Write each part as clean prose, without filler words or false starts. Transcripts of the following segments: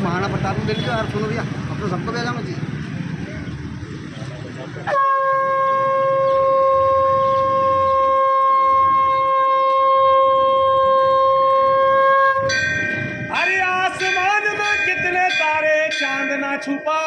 महाराणा प्रताप को ले लीजिए यार, सुनो भैया, अब तो सबको भेजा मुझे। अरे आसमान में कितने तारे, चांद ना छुपा,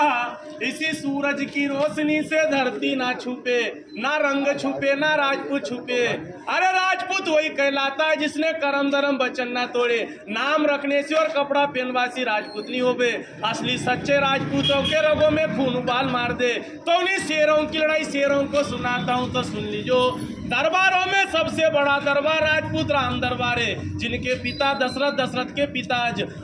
इसी सूरज की रोशनी से धरती ना छुपे, ना रंग छुपे ना राजपूत छुपे। अरे राजपूत वही कहलाता है जिसने करम धर्म वचन ना तोड़े, नाम रखने से और कपड़ा पहनवा से राजपूत नहीं होबे। असली सच्चे राजपूतों के रगों में खून उबाल मार दे। तो उन्हीं शेरों की लड़ाई शेरों को सुनाता हूँ, तो सुन लीजो। दरबारों में सबसे बड़ा दरबार राजपूत राम दरबार है, जिनके पिता दशरथ, दशरथ के पिता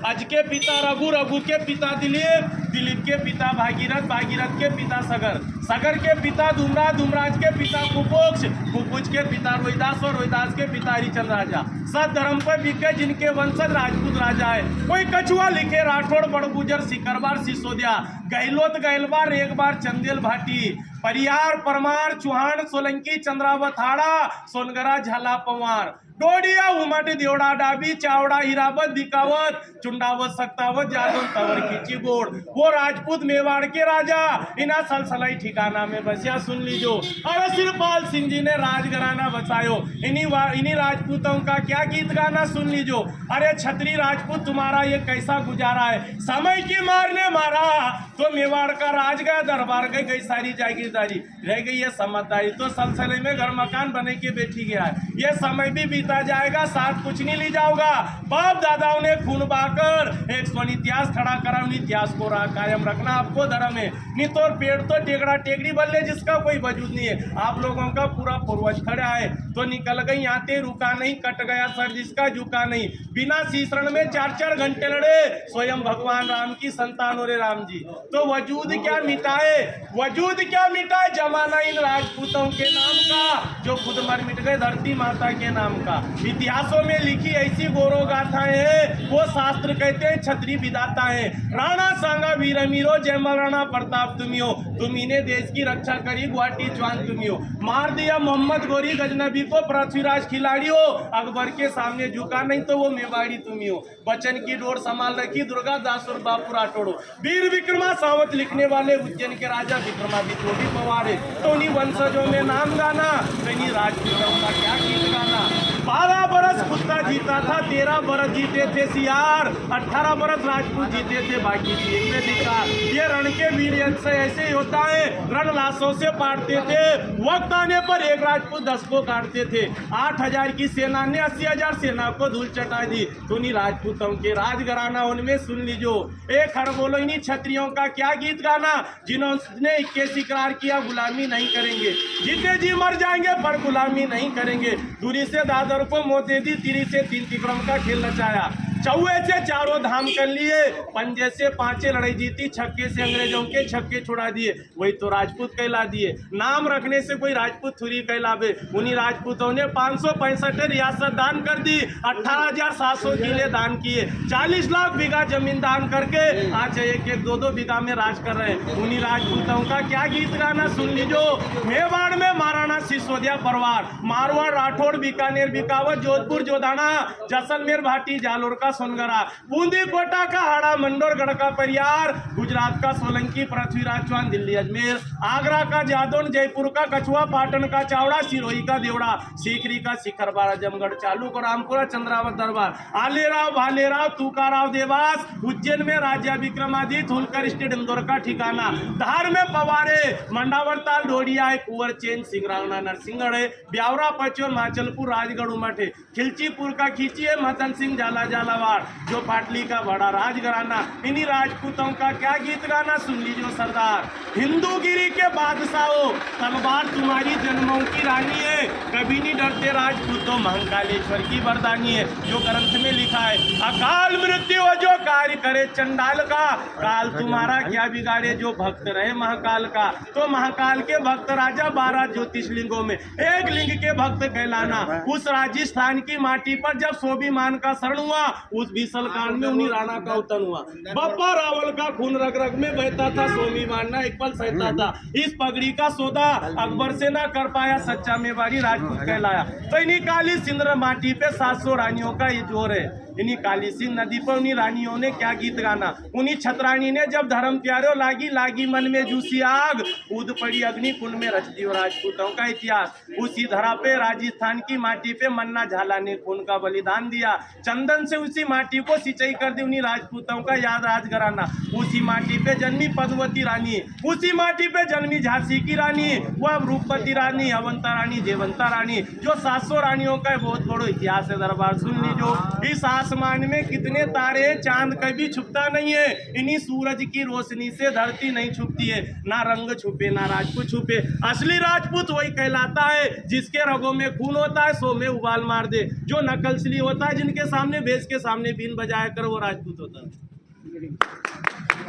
अज के पिता रघु, रघु के पिता दिलीप, दिलीप के पिता भागीरथ, भागीरथ के पिता सगर, सगर के पिता धूमराज, धूमराज के पिता कुपोक्ष, कुपोक्ष के पिता रोहिदास और रोहिदास के पिता हरिचंद्र राजा। सत धर्म पर बिके जिनके वंशज राजपूत राजा है। कोई कछुआ लिखे राठौड़, बड़गुजर, सिकरबार, सिसोदिया, गहलोत, गहलबार, एक बार चंदेल भाटी, परियार, परमार, चौहान, सोलंकी, चंद्रावत, हाड़ा, सोनगरा, झाला, पवार, डोडिया, उमट, देवड़ा, डाबी, चावड़ा, हिरावत, बिकावत, चुंडावत, सक्तावत, जादव, तवर, खींची, गोड़। वो राजपूत मेवाड़ के राजा इना सलसलाई ठिकाना में बसिया, सुन लीजो। अरे सिरपाल सिंह जी ने राजघराना बसायो, इन्हीं राजपूतों का क्या गीत गाना, सुन लीजो। अरे छत्री राजपूत तुम्हारा ये कैसा गुजारा है, समय की मार ने मारा तो मेवाड़ का राज गया, दरबार गई सारी जागीरदारी, रह गई है समझदारी, तो सलसले में घर मकान बने के बैठी गया है। ये समय भी बीता जाएगा, साथ कुछ नहीं ली जाओगा। बाप दादाओं ने खून बहाकर एक स्वर्ण इतिहास खड़ा करा, उन इतिहास को कायम रखना आपको धर्म है। नहीं तो पेड़ तो टेकड़ा टेकड़ी बल्ले जिसका कोई वजूद नहीं है। आप लोगों का पूरा पूर्वज खड़ा है तो निकल गई आते, रुका नहीं, कट गया सर जिसका झुका नहीं। बिना सीसरण में 4-4 घंटे लड़े स्वयं भगवान राम की संतान और राम जी। तो वजूद क्या मिटाए, वजूद क्या मिटाए जमाना इन राजपूतों के नाम का, जो खुद मर मिट गए धरती माता के नाम का। इतिहासों में लिखी ऐसी गौरव गाथाएं हैं, वो शास्त्र कहते हैं छत्री विधाता है। राणा सांगा वीर मीरो, जय महाराणा प्रताप तुमियो, तुम्ही ने देश की रक्षा करी, गुवाहाटी जवान तुमियो। मार दिया मोहम्मद गोरी गजनबी को, पृथ्वीराज खिलाड़ी हो, अकबर के सामने झुका नहीं तो वो मेवाड़ी तुमी हो। बचन की डोर संभाल रखी दुर्गा दास और बापू राठौड़ो। वीर विक्रमा सावत लिखने वाले उज्जैन के राजा विक्रमादित्य वो भी पवार है। तो उन्हीं वंशजों में नाम गाना, कहीं राजपूतों का क्या गीत गाना। 12 बरस कुत्ता जीता था, 13 बरस जीते थे सियार, 18 बरस राजपूत जीते थे, बाकी जीते धिकार। ये रण के वीर से ऐसे ही होता है, रण लाशों से पाटते थे, वक्त आने पर एक राजपूत 10 को काटते थे। 8000 की सेना ने 80,000 सेना को धूल चटा दी। तो उन्हीं राजपूतों के राजघराना उनमें सुन लीजो। एक हर बोलो इन्हीं क्षत्रियों का क्या गीत गाना, जिन्होंने 21 इकरार किया गुलामी नहीं करेंगे, जीते जी मर जाएंगे पर गुलामी नहीं करेंगे। दूरी से दादर को मौत दे दी, तिरी से 3 तिक्रम का खेल नचाया, चौहे से 4 धाम कर लिए, पंजे से 5 लड़ाई जीती, छक्के से अंग्रेजों के छक्के छुड़ा दिए, वही तो राजपूत कहला दिए। नाम रखने से कोई राजपूत थोड़ी कहलावे। उन्हीं राजपूतों ने 565 रियासत दान कर दी, 18,700 किले दान किए, 40 लाख बीघा जमीन दान करके आज 1-1, 2-2 बीघा में राज कर रहे हैं। उन्हीं राजपूतों का क्या गीत गाना, सुन लीजो। मेवाड़ में महाराणा सिसोदिया परिवार, मारवाड़, राठौड़, बीकानेर, बिकावत, जोधपुर, जोधाना, जैसलमेर, भाटी, जालोर का सोनगरा, बूंदी कोटा का हाड़ा, मंडोरगढ़ का परियार, गुजरात का सोलंकी, पृथ्वीराज चौहान, दिल्ली अजमेर, आगरा का जादौन, जयपुर का कछुआ, पाटन का चावड़ा, सिरोही का देवड़ा, सीकरी का शिखरबार, आजमगढ़, चालुक और रामपुरा, चंद्रावत दरबार, आलेराव, भालेराव, तुकाराव, देवास, उज्जैन में राजा विक्रमादित्य, होलकर स्टेट, इंदौर का ठिकाना, धार में पवारे, मंडावरताल, डोडिया है, कुंवर चेन, सिंगरावना, नरसिंहगढ़ है, ब्यावरा, पचोर, माचलपुर, राजगढ़, उमठ है, खिलचीपुर का खींची है, महतन सिंह, झाला झालावाड़, जो पाटली का बड़ा राजघराना। इन्हीं राजपूतों का क्या गीत गाना, सुन लीजिए सरदार। हिंदूगिरी के बादशाहों, तलवार तुम्हारी जन्मों की रानी है, कभी नहीं डरते राजपूतों, महाकालेश्वर की वरदानी है, जो ग्रंथ में लिखा है। अकाल मृत्यु जो कार्य करे चंडाल का, काल तुम्हारा क्या बिगाड़े जो भक्त रहे महाकाल का। तो महाकाल के भक्त राजा 12 ज्योतिषलिंगों में एक लिंग के भक्त कहलाना। उस राजस्थान की माटी पर जब स्वाभिमान का शरण हुआ, उस बीसल कांड में उन्हीं राणा का अवतरण हुआ। बप्पा रावल का खून रग रग में बहता था, सोमी मानना एक पल सहता था। इस पगड़ी का सौदा अकबर से ना कर पाया, सच्चा मेवाड़ी राजपूत कहलाया। तो इन्हीं काली सिंदूर माटी पे 700 रानियों का ये जोर है। इन्हीं काली सिंध नदी पर उन्हीं रानियों ने क्या गीत गाना। उन्हीं छतरानी ने जब धर्म प्यारो लागी लागी मन में जूसी आग, कूद पड़ी अग्नि कुंड में रच दी राजपूतों का इतिहास। उसी धरा पे राजस्थान की माटी पे मन्ना झाला ने खून का बलिदान दिया। चंदन से उसी माटी को सिंचाई कर दी उन्हीं राजपूतों का याद राजघराना। उसी माटी पे जन्मी पद्मवती रानी, उसी माटी पे जन्मी झांसी की रानी, वह रूपवती रानी, अवंता रानी, जयवंता रानी, जो 700 रानियों का बहुत बड़ा इतिहास है। दरबार सुन लीजो। इस आसमान में कितने तारे, चांद कभी छुपता नहीं है। इन्हीं सूरज की रोशनी से धरती नहीं छुपती है। ना रंग छुपे ना राजपूत छुपे, असली राजपूत वही कहलाता है जिसके रगों में खून होता है, सो में उबाल मार दे। जो नकलसली होता है, जिनके सामने भेष के सामने बीन बजाया कर, वो राजपूत होता है।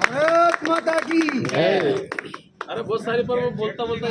भारत माता की अरे बहुत सारी पर वो बोलता बोलता